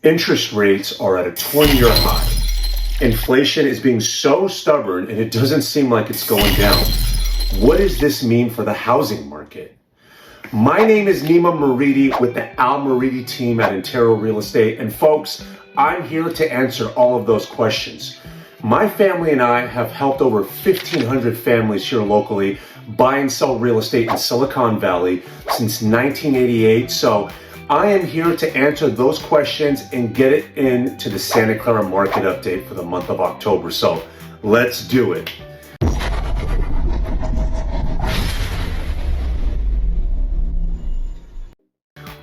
Interest rates are at a 20-year high. Inflation is being so stubborn and it doesn't seem like it's going down. What does this mean for the housing market? My name is Nima Moridi with the Moridi team at Intero Real Estate. And folks, I'm here to answer all of those questions. My family and I have helped over 1,500 families here locally buy and sell real estate in Silicon Valley since 1988. So I am here to answer those questions and get it into the Santa Clara market update for the month of October. So let's do it.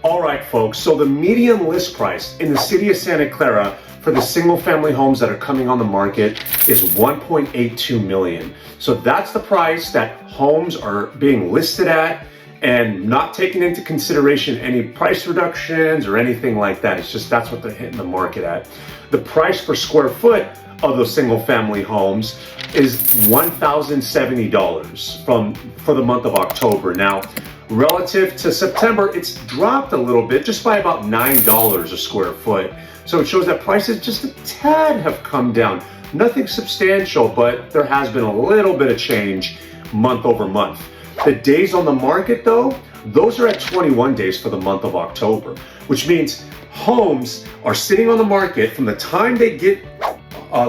All right, folks, so the median list price in the city of Santa Clara for the single family homes that are coming on the market is $1.82 million. So that's the price that homes are being listed at, and not taking into consideration any price reductions or anything like that. It's just that's what they're hitting the market at. The price per square foot of those single family homes is $1,070 for the month of October. Now, relative to September, it's dropped a little bit, just by about $9 a square foot. So it shows that prices just a tad have come down. Nothing substantial, but there has been a little bit of change month over month. The days on the market, though, those are at 21 days for the month of October, which means homes are sitting on the market from the time they get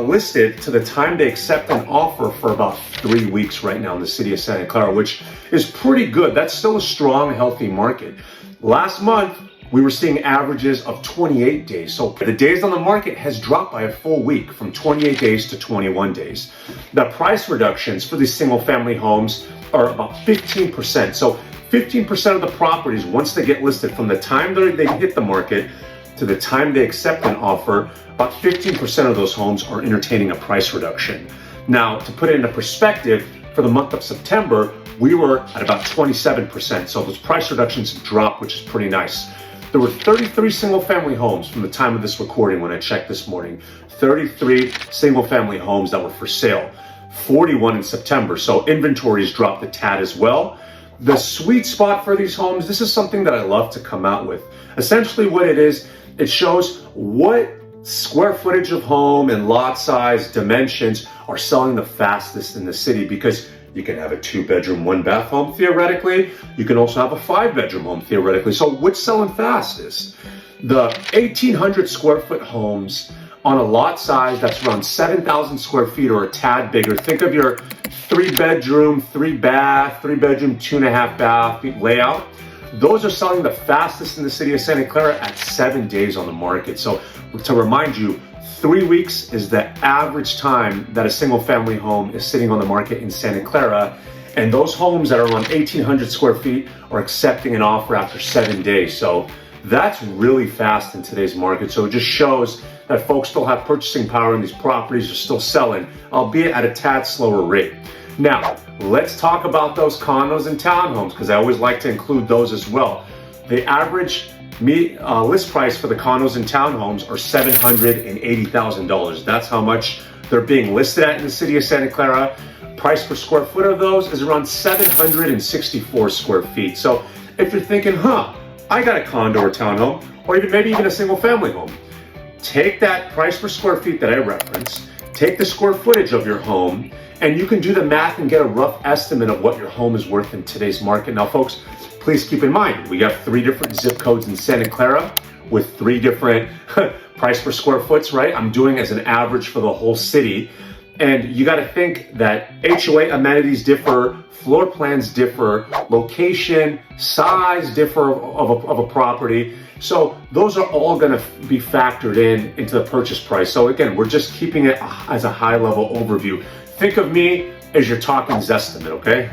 listed to the time they accept an offer for about 3 weeks right now in the city of Santa Clara, which is pretty good. That's still a strong, healthy market. Last month, we were seeing averages of 28 days. So the days on the market has dropped by a full week from 28 days to 21 days. The price reductions for these single family homes are about 15%. So 15% of the properties, once they get listed, from the time they hit the market to the time they accept an offer, about 15% of those homes are entertaining a price reduction. Now, to put it into perspective, for the month of September, we were at about 27%. So those price reductions have dropped, which is pretty nice. There were 33 single family homes from the time of this recording when I checked this morning. 33 single family homes that were for sale. 41 in September. So inventories dropped a tad as well. The sweet spot for these homes, this is something that I love to come out with. Essentially what it is, it shows what square footage of home and lot size dimensions are selling the fastest in the city, because you can have a 2-bedroom, 1-bath home theoretically. You can also have a 5-bedroom home theoretically. So which selling fastest? The 1,800 square foot homes on a lot size that's around 7,000 square feet or a tad bigger. Think of your 3-bedroom, 3-bath, 3-bedroom, 2.5-bath layout. Those are selling the fastest in the city of Santa Clara at 7 days on the market. So to remind you, 3 weeks is the average time that a single family home is sitting on the market in Santa Clara. And those homes that are around 1,800 square feet are accepting an offer after 7 days. So that's really fast in today's market. So it just shows that folks still have purchasing power and these properties are still selling, albeit at a tad slower rate. Now, let's talk about those condos and townhomes, because I always like to include those as well. The average list price for the condos and townhomes are $780,000. That's how much they're being listed at in the city of Santa Clara. Price per square foot of those is around 764 square feet. So if you're thinking, I got a condo or townhome, or maybe even a single family home, take that price per square feet that I referenced, take the square footage of your home, and you can do the math and get a rough estimate of what your home is worth in today's market. Now, folks, please keep in mind, we have 3 different zip codes in Santa Clara with 3 different price per square foots, right? I'm doing as an average for the whole city. And you got to think that HOA amenities differ, floor plans differ, location, size differ of a property. So those are all going to be factored into the purchase price. So again, we're just keeping it as a high level overview. Think of me as your talking Zestimate, okay?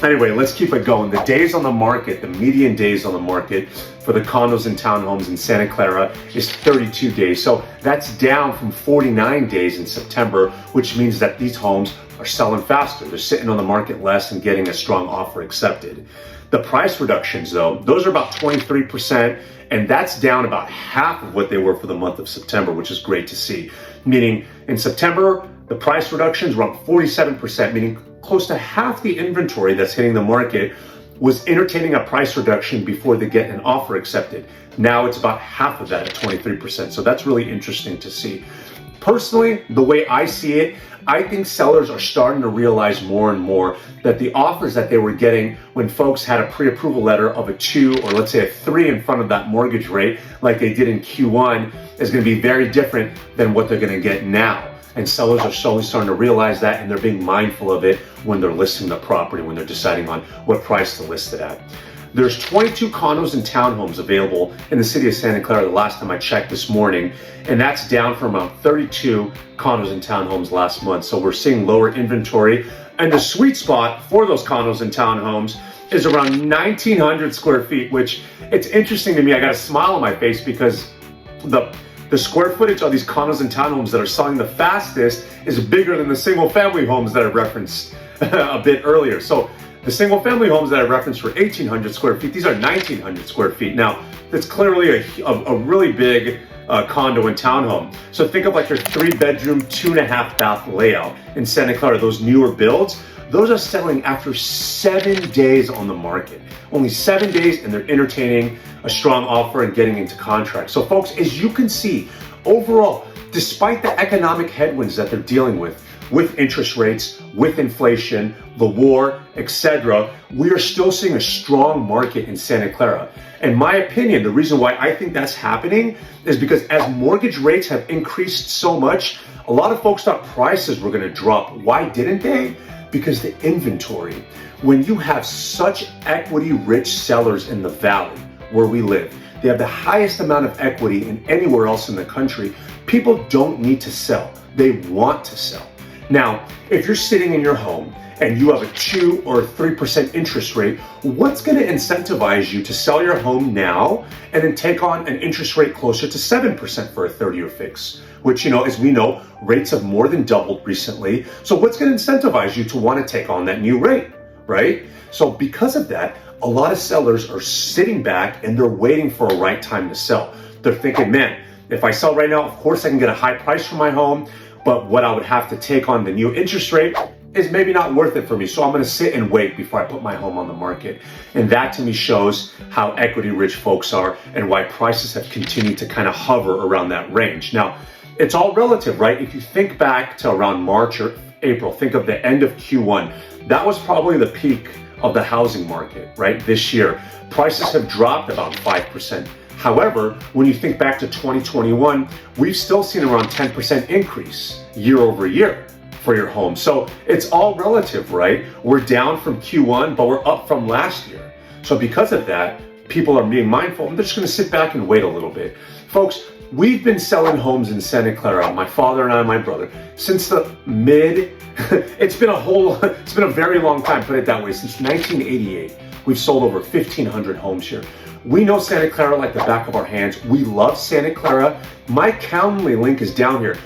Anyway, let's keep it going. The days on the market, the median days on the market for the condos and townhomes in Santa Clara is 32 days. So that's down from 49 days in September, which means that these homes are selling faster. They're sitting on the market less and getting a strong offer accepted. The price reductions, though, those are about 23%, and that's down about half of what they were for the month of September, which is great to see. Meaning in September, the price reductions were up 47%, meaning close to half the inventory that's hitting the market was entertaining a price reduction before they get an offer accepted. Now it's about half of that at 23%. So that's really interesting to see. Personally, the way I see it, I think sellers are starting to realize more and more that the offers that they were getting when folks had a pre-approval letter of a 2 or let's say a 3 in front of that mortgage rate, like they did in Q1, is going to be very different than what they're going to get now. And sellers are slowly starting to realize that, and they're being mindful of it when they're listing the property, when they're deciding on what price to list it at. There's 22 condos and townhomes available in the city of Santa Clara the last time I checked this morning, and that's down from around 32 condos and townhomes last month. So we're seeing lower inventory, and the sweet spot for those condos and townhomes is around 1,900 square feet, which it's interesting to me. I got a smile on my face because the square footage of these condos and townhomes that are selling the fastest is bigger than the single family homes that I referenced a bit earlier. So the single family homes that I referenced were 1,800 square feet. These are 1,900 square feet. Now, that's clearly a really big condo and townhome. So think of like your 3-bedroom, 2.5 bath layout in Santa Clara, those newer builds. Those are selling after 7 days on the market. Only 7 days, and they're entertaining a strong offer and getting into contract. So folks, as you can see, overall, despite the economic headwinds that they're dealing with interest rates, with inflation, the war, etc., we are still seeing a strong market in Santa Clara. In my opinion, the reason why I think that's happening is because as mortgage rates have increased so much, a lot of folks thought prices were going to drop. Why didn't they? Because the inventory. When you have such equity-rich sellers in the valley where we live, they have the highest amount of equity than anywhere else in the country. People don't need to sell. They want to sell. Now, if you're sitting in your home and you have a 2 or 3% interest rate, what's going to incentivize you to sell your home now and then take on an interest rate closer to 7% for a 30-year fix? Which, as we know, rates have more than doubled recently. So what's going to incentivize you to want to take on that new rate, right? So because of that, a lot of sellers are sitting back and they're waiting for a right time to sell. They're thinking, man, if I sell right now, of course I can get a high price for my home, but what I would have to take on the new interest rate is maybe not worth it for me. So I'm gonna sit and wait before I put my home on the market. And that to me shows how equity rich folks are and why prices have continued to kind of hover around that range. Now, it's all relative, right? If you think back to around March or April, think of the end of Q1, that was probably the peak of the housing market, right? This year, prices have dropped about 5%. However, when you think back to 2021, we've still seen around 10% increase year over year for your home. So it's all relative, right? We're down from Q1, but we're up from last year. So because of that, people are being mindful. I'm just gonna sit back and wait a little bit. Folks, we've been selling homes in Santa Clara, my father and I, my brother, since the it's been a very long time, put it that way, since 1988. We've sold over 1,500 homes here. We know Santa Clara like the back of our hands. We love Santa Clara. My Calendly link is down here.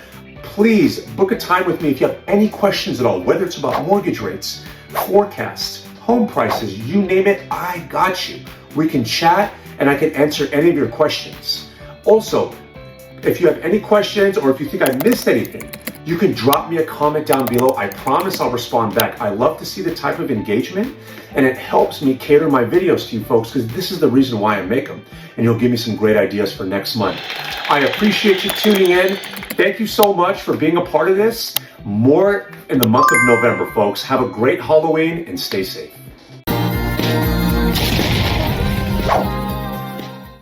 Please book a time with me if you have any questions at all, whether it's about mortgage rates, forecasts, home prices, you name it, I got you. We can chat and I can answer any of your questions. Also, if you have any questions or if you think I missed anything, you can drop me a comment down below. I promise I'll respond back. I love to see the type of engagement, and it helps me cater my videos to you folks because this is the reason why I make them. And you'll give me some great ideas for next month. I appreciate you tuning in. Thank you so much for being a part of this. More in the month of November, folks. Have a great Halloween and stay safe.